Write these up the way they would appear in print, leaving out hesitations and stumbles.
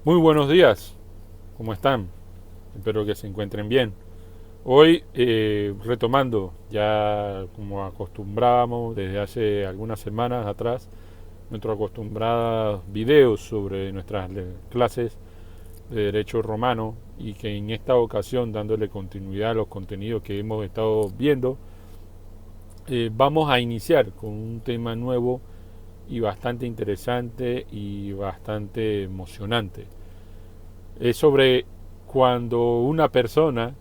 Muy buenos días, ¿cómo están? Espero que se encuentren bien. Hoy, retomando, ya como acostumbrábamos desde hace algunas semanas atrás, nuestros acostumbrados videos sobre nuestras clases de Derecho Romano y que en esta ocasión, dándole continuidad a los contenidos que hemos estado viendo, vamos a iniciar con un tema nuevo y bastante interesante y bastante emocionante. Es sobre cuando una persona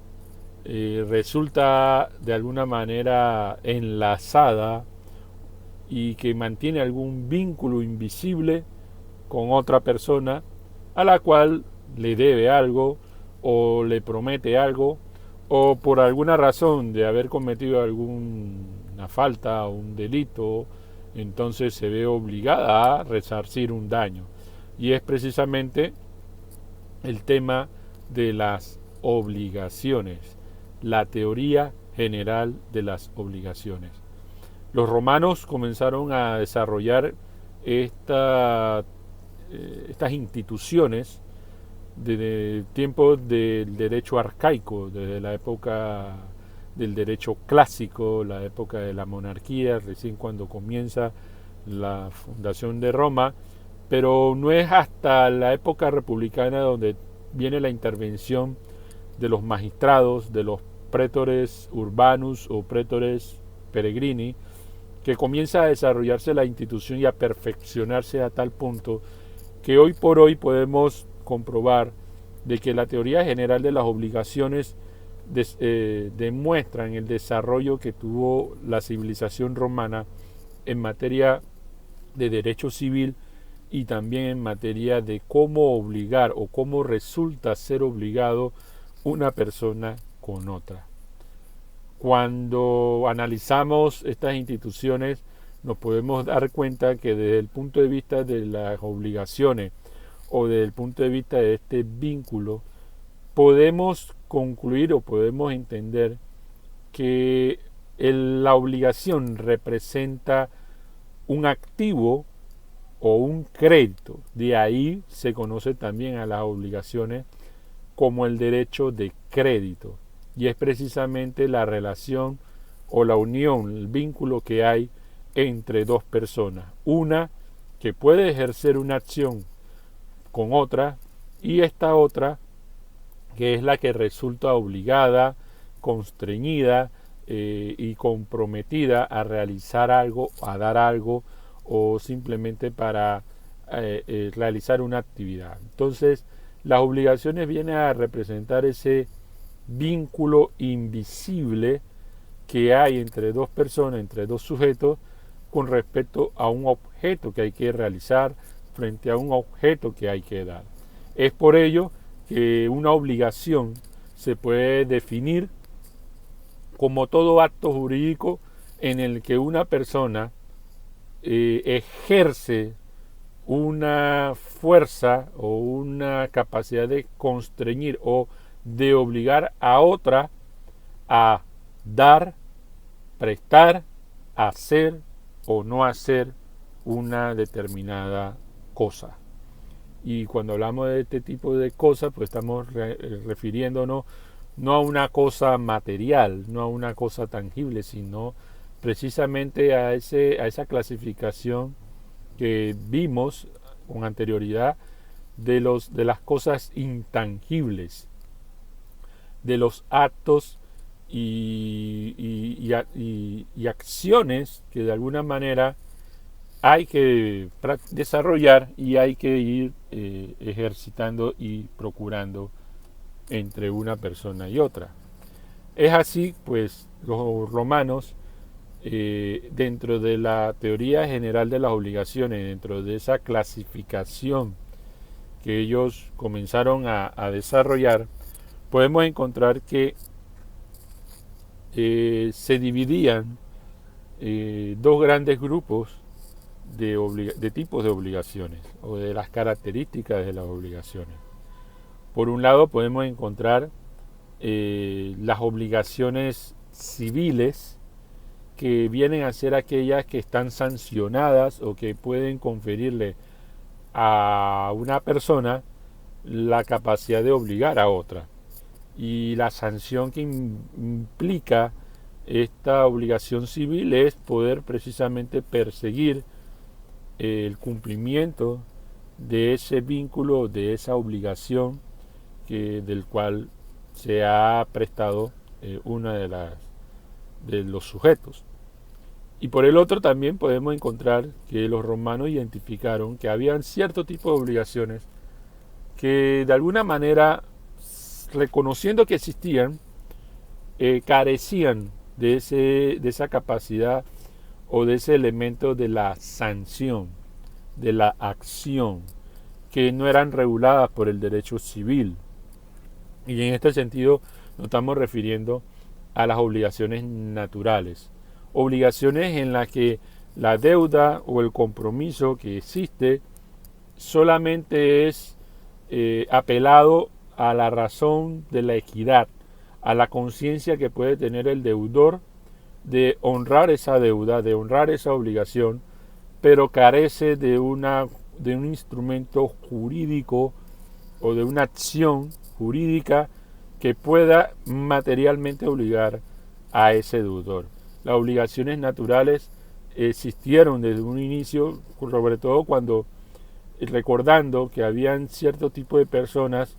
resulta de alguna manera enlazada y que mantiene algún vínculo invisible con otra persona a la cual le debe algo o le promete algo o por alguna razón de haber cometido alguna falta o un delito, entonces se ve obligada a resarcir un daño. Y es precisamente el tema de las obligaciones, la teoría general de las obligaciones. Los romanos comenzaron a desarrollar esta, estas instituciones desde tiempos del derecho arcaico, desde la época del derecho clásico, la época de la monarquía, recién cuando comienza la fundación de Roma, pero no es hasta la época republicana donde viene la intervención de los magistrados, de los pretores urbanus o pretores peregrini, que comienza a desarrollarse la institución y a perfeccionarse a tal punto que hoy por hoy podemos comprobar de que la teoría general de las obligaciones demuestran el desarrollo que tuvo la civilización romana en materia de derecho civil y también en materia de cómo obligar o cómo resulta ser obligado una persona con otra. Cuando analizamos estas instituciones nos podemos dar cuenta que desde el punto de vista de las obligaciones o desde el punto de vista de este vínculo podemos concluir o podemos entender que la obligación representa un activo o un crédito. De ahí se conoce también a las obligaciones como el derecho de crédito. Y es precisamente la relación o la unión, el vínculo que hay entre dos personas. Una que puede ejercer una acción con otra y esta otra que es la que resulta obligada, constreñida y comprometida a realizar algo, a dar algo o simplemente para realizar una actividad. Entonces, las obligaciones vienen a representar ese vínculo invisible que hay entre dos personas, entre dos sujetos, con respecto a un objeto que hay que realizar frente a un objeto que hay que dar. Es por ello que una obligación se puede definir como todo acto jurídico en el que una persona ejerce una fuerza o una capacidad de constreñir o de obligar a otra a dar, prestar, hacer o no hacer una determinada cosa. Y cuando hablamos de este tipo de cosas, pues estamos refiriéndonos no a una cosa material, no a una cosa tangible, sino precisamente a esa clasificación que vimos con anterioridad de las cosas intangibles, de los actos y acciones que de alguna manera hay que desarrollar y hay que ir ejercitando y procurando entre una persona y otra. Es así, pues, los romanos, dentro de la teoría general de las obligaciones, dentro de esa clasificación que ellos comenzaron a desarrollar, podemos encontrar que se dividían dos grandes grupos de tipos de obligaciones o de las características de las obligaciones. Por un lado podemos encontrar las obligaciones civiles que vienen a ser aquellas que están sancionadas o que pueden conferirle a una persona la capacidad de obligar a otra. Y la sanción que implica esta obligación civil es poder precisamente perseguir el cumplimiento de ese vínculo, de esa obligación del cual se ha prestado una de los sujetos. Y por el otro también podemos encontrar que los romanos identificaron que habían cierto tipo de obligaciones que de alguna manera, reconociendo que existían, carecían de esa capacidad o de ese elemento de la sanción, de la acción, que no eran reguladas por el derecho civil. Y en este sentido nos estamos refiriendo a las obligaciones naturales, obligaciones en las que la deuda o el compromiso que existe solamente es apelado a la razón de la equidad, a la conciencia que puede tener el deudor de honrar esa deuda, de honrar esa obligación, pero carece de un instrumento jurídico o de una acción jurídica que pueda materialmente obligar a ese deudor. Las obligaciones naturales existieron desde un inicio, sobre todo cuando, recordando que habían cierto tipo de personas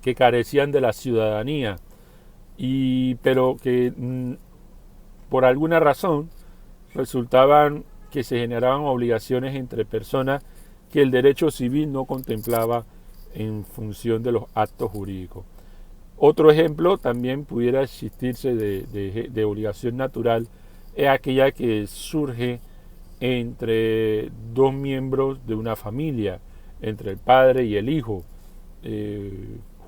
que carecían de la ciudadanía, pero que por alguna razón resultaban que se generaban obligaciones entre personas que el derecho civil no contemplaba en función de los actos jurídicos. Otro ejemplo también pudiera existirse de obligación natural es aquella que surge entre dos miembros de una familia, entre el padre y el hijo.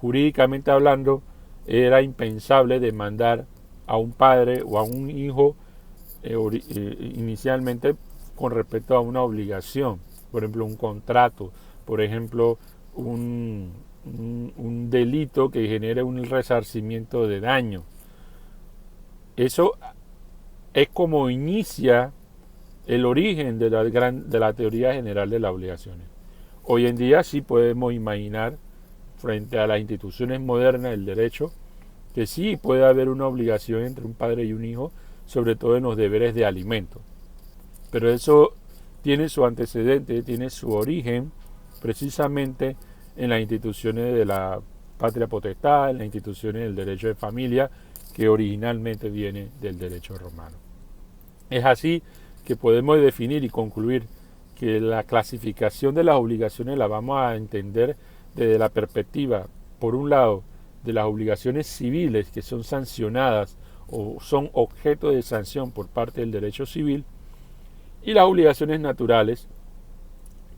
Jurídicamente hablando, era impensable demandar a un padre o a un hijo inicialmente con respecto a una obligación, por ejemplo un contrato, por ejemplo un delito que genere un resarcimiento de daño. Eso es como inicia el origen de la teoría general de las obligaciones. Hoy en día sí podemos imaginar, frente a las instituciones modernas del derecho, que sí puede haber una obligación entre un padre y un hijo, sobre todo en los deberes de alimento. Pero eso tiene su antecedente, tiene su origen precisamente en las instituciones de la patria potestad, en las instituciones del derecho de familia, que originalmente viene del derecho romano. Es así que podemos definir y concluir que la clasificación de las obligaciones la vamos a entender desde la perspectiva, por un lado, de las obligaciones civiles que son sancionadas o son objeto de sanción por parte del derecho civil, y las obligaciones naturales,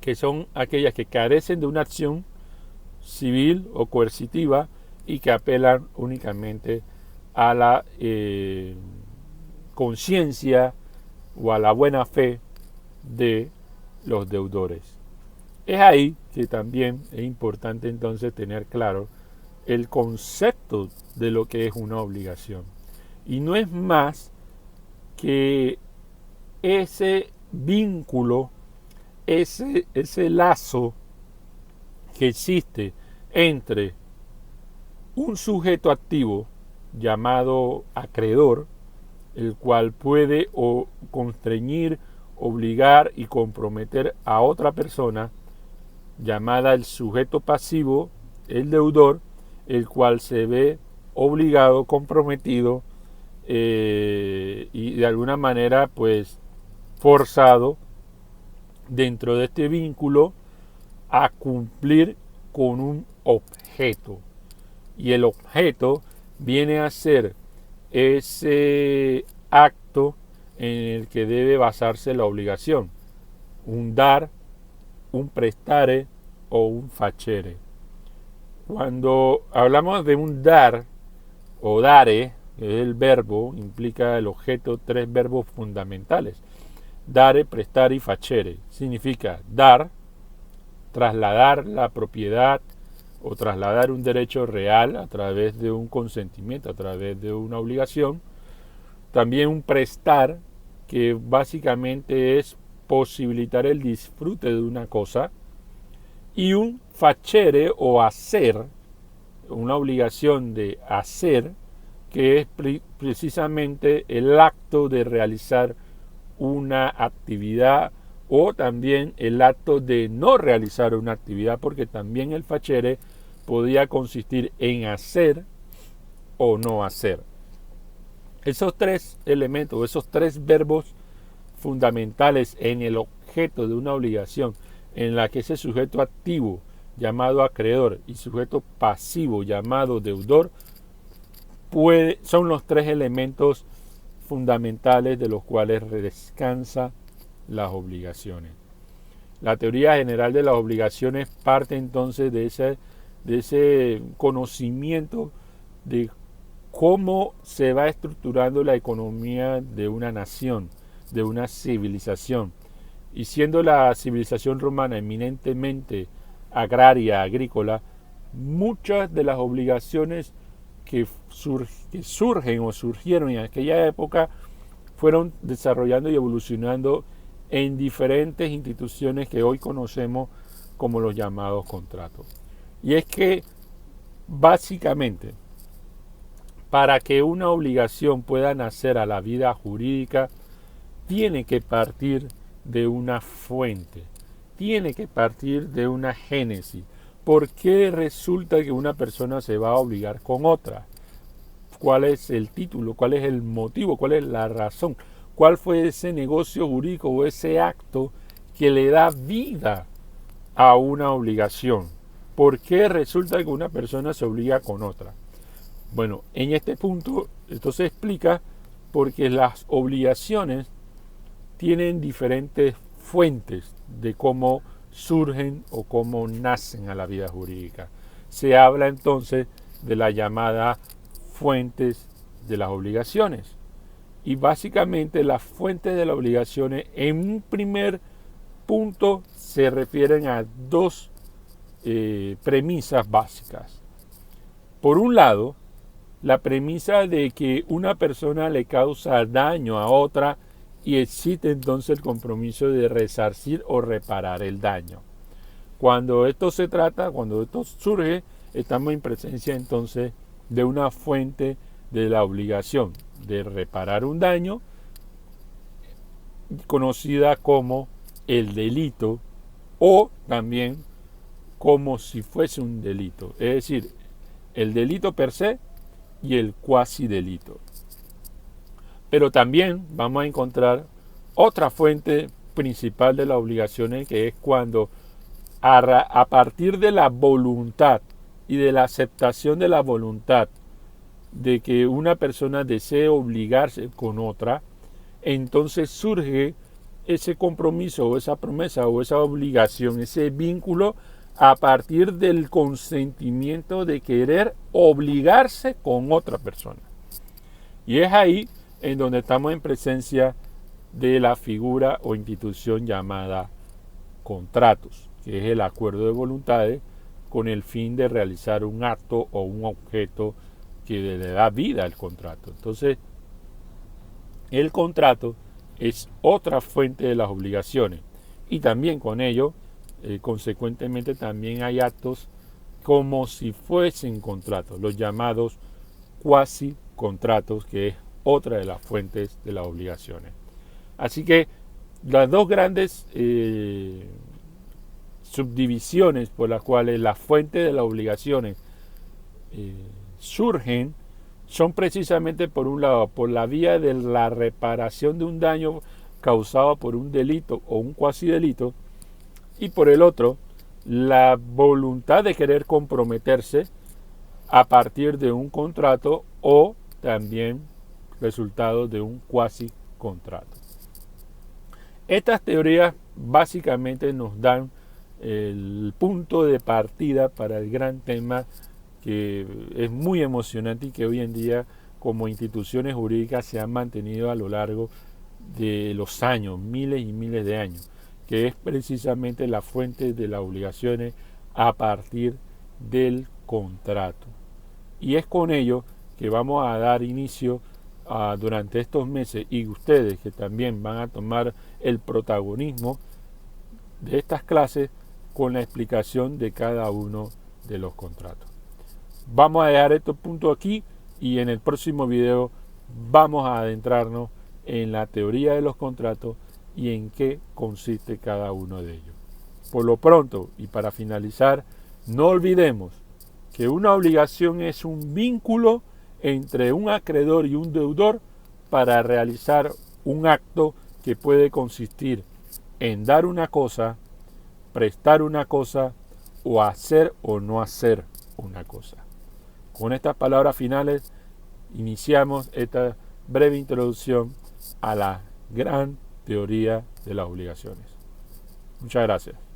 que son aquellas que carecen de una acción civil o coercitiva y que apelan únicamente a la conciencia o a la buena fe de los deudores. Es ahí que también es importante entonces tener claro el concepto de lo que es una obligación. Y no es más que ese vínculo, ese lazo que existe entre un sujeto activo llamado acreedor, el cual puede constreñir, obligar y comprometer a otra persona, llamada el sujeto pasivo, el deudor, el cual se ve obligado, comprometido y de alguna manera pues forzado dentro de este vínculo a cumplir con un objeto. Y el objeto viene a ser ese acto en el que debe basarse la obligación, un dar, un prestare o un facere. Cuando hablamos de un dar o dare, que es el verbo, implica el objeto, tres verbos fundamentales: dare, prestare y facere. Significa dar, trasladar la propiedad o trasladar un derecho real a través de un consentimiento, a través de una obligación. También un prestar, que básicamente es posibilitar el disfrute de una cosa. y un facere o hacer, una obligación de hacer, que es precisamente el acto de realizar una actividad o también el acto de no realizar una actividad, porque también el facere podía consistir en hacer o no hacer. Esos tres elementos, esos tres verbos fundamentales en el objeto de una obligación, en la que ese sujeto activo llamado acreedor y sujeto pasivo llamado deudor son los tres elementos fundamentales de los cuales descansa las obligaciones. La teoría general de las obligaciones parte entonces de ese conocimiento de cómo se va estructurando la economía de una nación, de una civilización. Y siendo la civilización romana eminentemente agraria, agrícola, muchas de las obligaciones que surgen o surgieron en aquella época fueron desarrollando y evolucionando en diferentes instituciones que hoy conocemos como los llamados contratos. Y es que básicamente, para que una obligación pueda nacer a la vida jurídica, tiene que partir de una fuente, tiene que partir de una génesis. ¿Por qué resulta que una persona se va a obligar con otra? ¿Cuál es el título? ¿Cuál es el motivo? ¿Cuál es la razón? ¿Cuál fue ese negocio jurídico o ese acto que le da vida a una obligación? ¿Por qué resulta que una persona se obliga con otra? Bueno, en este punto esto se explica porque las obligaciones tienen diferentes fuentes de cómo surgen o cómo nacen a la vida jurídica. Se habla entonces de la llamada fuentes de las obligaciones. Y básicamente las fuentes de las obligaciones en un primer punto se refieren a dos premisas básicas. Por un lado, la premisa de que una persona le causa daño a otra y existe entonces el compromiso de resarcir o reparar el daño. Cuando esto surge, estamos en presencia entonces de una fuente de la obligación de reparar un daño, conocida como el delito o también como si fuese un delito, es decir, el delito per se y el cuasi delito. Pero también vamos a encontrar otra fuente principal de las obligaciones, que es cuando a partir de la voluntad y de la aceptación de la voluntad de que una persona desee obligarse con otra, entonces surge ese compromiso o esa promesa o esa obligación, ese vínculo a partir del consentimiento de querer obligarse con otra persona. Y es ahí en donde estamos en presencia de la figura o institución llamada contratos, que es el acuerdo de voluntades con el fin de realizar un acto o un objeto que le da vida al contrato. Entonces, el contrato es otra fuente de las obligaciones y también con ello, consecuentemente, también hay actos como si fuesen contratos, los llamados cuasi contratos, que es otra de las fuentes de las obligaciones. Así que las dos grandes subdivisiones por las cuales las fuentes de las obligaciones surgen son precisamente, por un lado, por la vía de la reparación de un daño causado por un delito o un cuasi delito, y por el otro, la voluntad de querer comprometerse a partir de un contrato o también resultado de un cuasi contrato. Estas teorías básicamente nos dan el punto de partida para el gran tema que es muy emocionante y que hoy en día como instituciones jurídicas se han mantenido a lo largo de los años, miles y miles de años, que es precisamente la fuente de las obligaciones a partir del contrato. Y es con ello que vamos a dar inicio durante estos meses, y ustedes que también van a tomar el protagonismo de estas clases, con la explicación de cada uno de los contratos. Vamos a dejar estos puntos aquí y en el próximo video vamos a adentrarnos en la teoría de los contratos y en qué consiste cada uno de ellos. Por lo pronto, y para finalizar, no olvidemos que una obligación es un vínculo entre un acreedor y un deudor para realizar un acto que puede consistir en dar una cosa, prestar una cosa o hacer o no hacer una cosa. Con estas palabras finales iniciamos esta breve introducción a la gran teoría de las obligaciones. Muchas gracias.